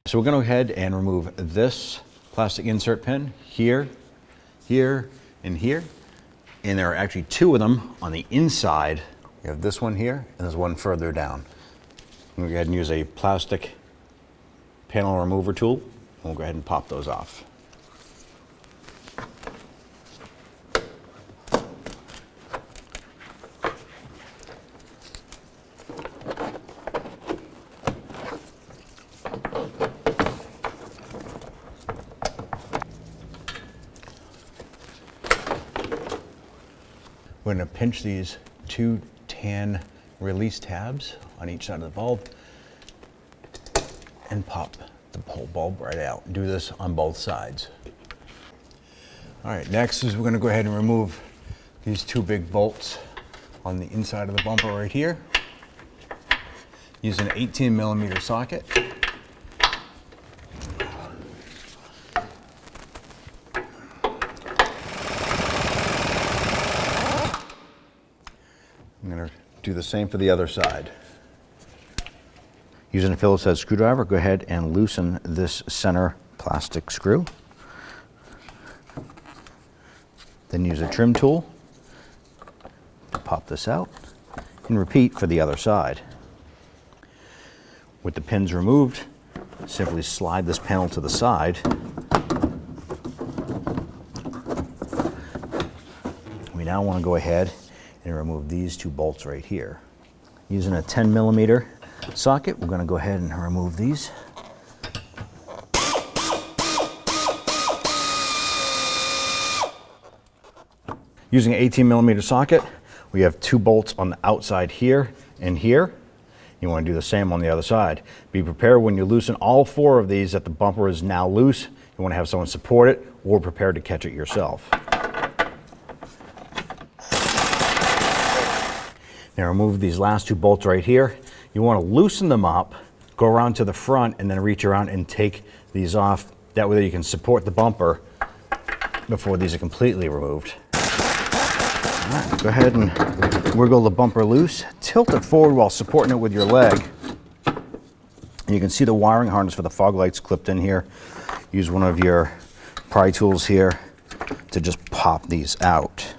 So we're going to go ahead and remove this plastic insert pin here, here, and here. And there are actually two of them on the inside. You have this one here, and there's one further down. We'll go ahead and use a plastic panel remover tool, and we'll go ahead and pop those off. We're going to pinch these two tan release tabs on each side of the bulb and pop the whole bulb right out. Do this on both sides. All right, next is we're going to go ahead and remove these two big bolts on the inside of the bumper right here. Use an 18mm socket. I'm going to do the same for the other side. Using a Phillips head screwdriver, go ahead and loosen this center plastic screw. Then use a trim tool to pop this out, and repeat for the other side. With the pins removed, simply slide this panel to the side. We now want to go ahead and remove these two bolts right here. Using a 10mm socket, we're going to go ahead and remove these. Using an 18mm socket, we have two bolts on the outside here and here. You want to do the same on the other side. Be prepared when you loosen all four of these that the bumper is now loose. You want to have someone support it or prepared to catch it yourself. Now remove these last two bolts right here. You want to loosen them up, go around to the front, and then reach around and take these off. That way you can support the bumper before these are completely removed. All right, go ahead and wiggle the bumper loose. Tilt it forward while supporting it with your leg. And you can see the wiring harness for the fog lights clipped in here. Use one of your pry tools here to just pop these out.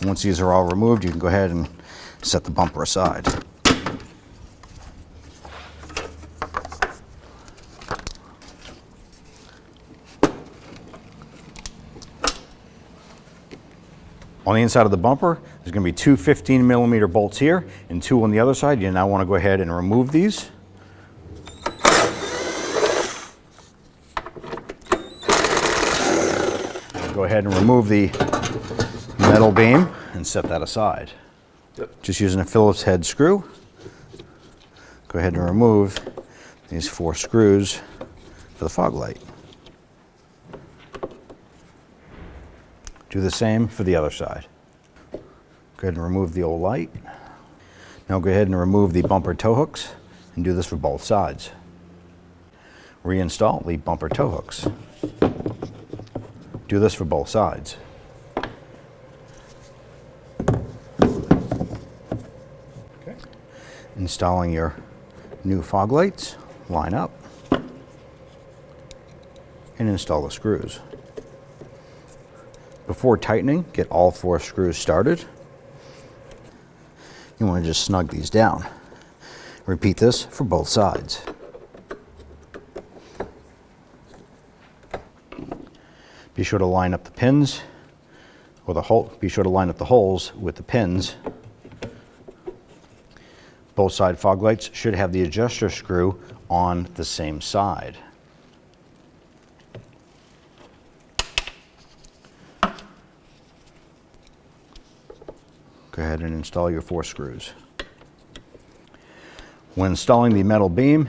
Once these are all removed, you can go ahead and set the bumper aside. On the inside of the bumper, there's going to be two 15mm bolts here and two on the other side. You now want to go ahead and remove these. Go ahead and remove the metal beam and set that aside. Yep. Just using a Phillips head screw, go ahead and remove these four screws for the fog light. Do the same for the other side. Go ahead and remove the old light. Now go ahead and remove the bumper tow hooks and do this for both sides. Reinstall the bumper tow hooks. Do this for both sides. Okay. Installing your new fog lights, line up and install the screws. Before tightening, get all four screws started. You want to just snug these down. Repeat this for both sides. Be sure to line up the pins, or the hole. Be sure to line up the holes with the pins. Both side fog lights should have the adjuster screw on the same side. Go ahead and install your four screws. When installing the metal beam,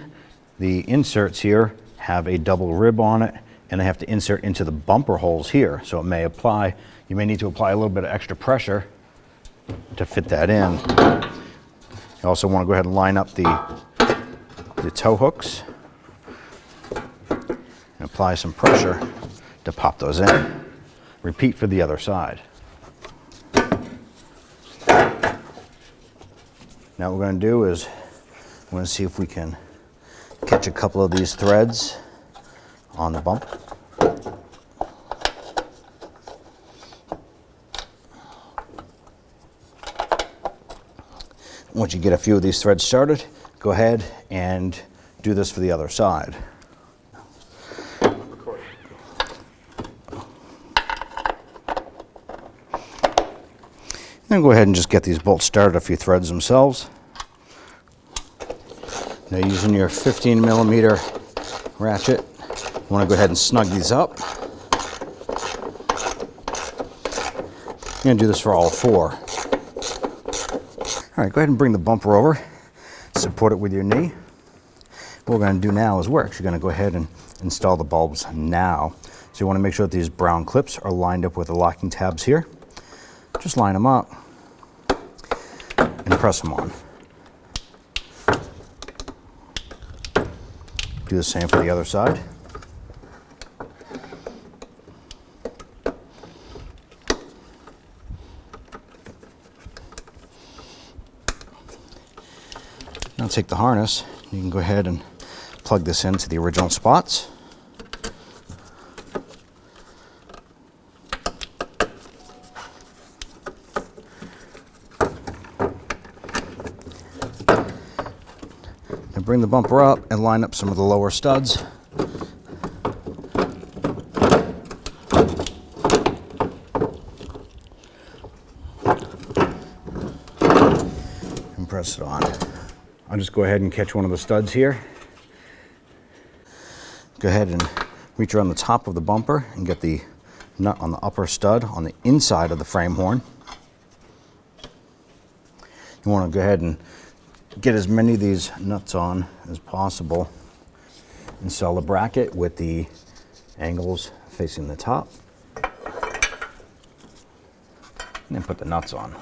the inserts here have a double rib on it, and they have to insert into the bumper holes here. So you may need to apply a little bit of extra pressure to fit that in. You also want to go ahead and line up the tow hooks and apply some pressure to pop those in. Repeat for the other side. Now what we're going to do is we're going to see if we can catch a couple of these threads on the bump. Once you get a few of these threads started, go ahead and do this for the other side. Then go ahead and just get these bolts started, a few threads themselves. Now using your 15mm ratchet, you want to go ahead and snug these up. You're going to do this for all four. All right, go ahead and bring the bumper over, support it with your knee. What we're going to do now is we're actually going to go ahead and install the bulbs now. So you want to make sure that these brown clips are lined up with the locking tabs here. Just line them up and press them on. Do the same for the other side. Now take the harness, you can go ahead and plug this into the original spots. Now bring the bumper up and line up some of the lower studs. And press it on. I'll just go ahead and catch one of the studs here. Go ahead and reach around the top of the bumper and get the nut on the upper stud on the inside of the frame horn. You want to go ahead and get as many of these nuts on as possible. Install the bracket with the angles facing the top. And then put the nuts on.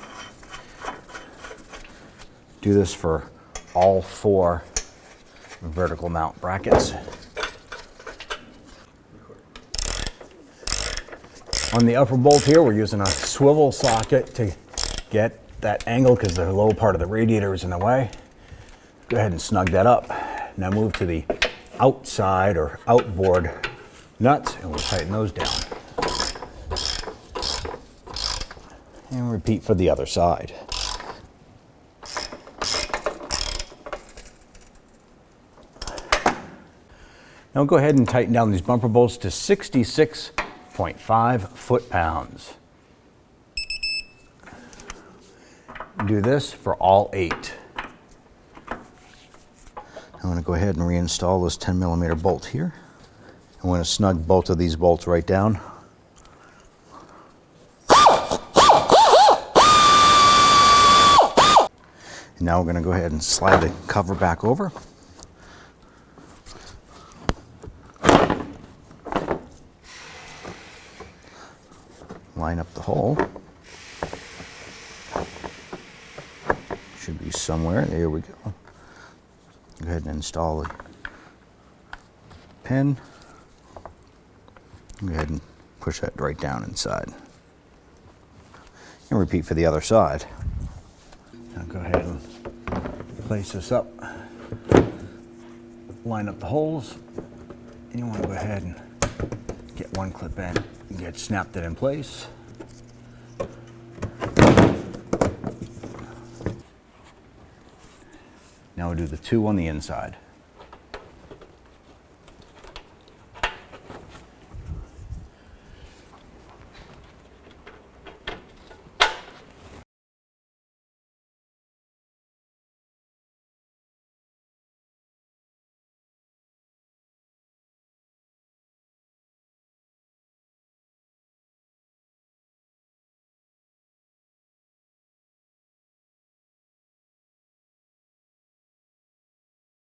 Do this for all four vertical mount brackets. On the upper bolt here, we're using a swivel socket to get that angle because the low part of the radiator is in the way. Go ahead and snug that up. Now move to the outside or outboard nuts and we'll tighten those down. And repeat for the other side. Now go ahead and tighten down these bumper bolts to 66.5 foot-pounds. Do this for all 8. I'm going to go ahead and reinstall this 10mm bolt here. I'm going to snug both of these bolts right down. And now we're going to go ahead and slide the cover back over. Line up the hole. Should be somewhere. There we go. Go ahead and install the pin. Go ahead and push that right down inside. And repeat for the other side. Now go ahead and place this up. Line up the holes. And you want to go ahead and get one clip in and get snapped it in place. Now we'll do the 2 on the inside.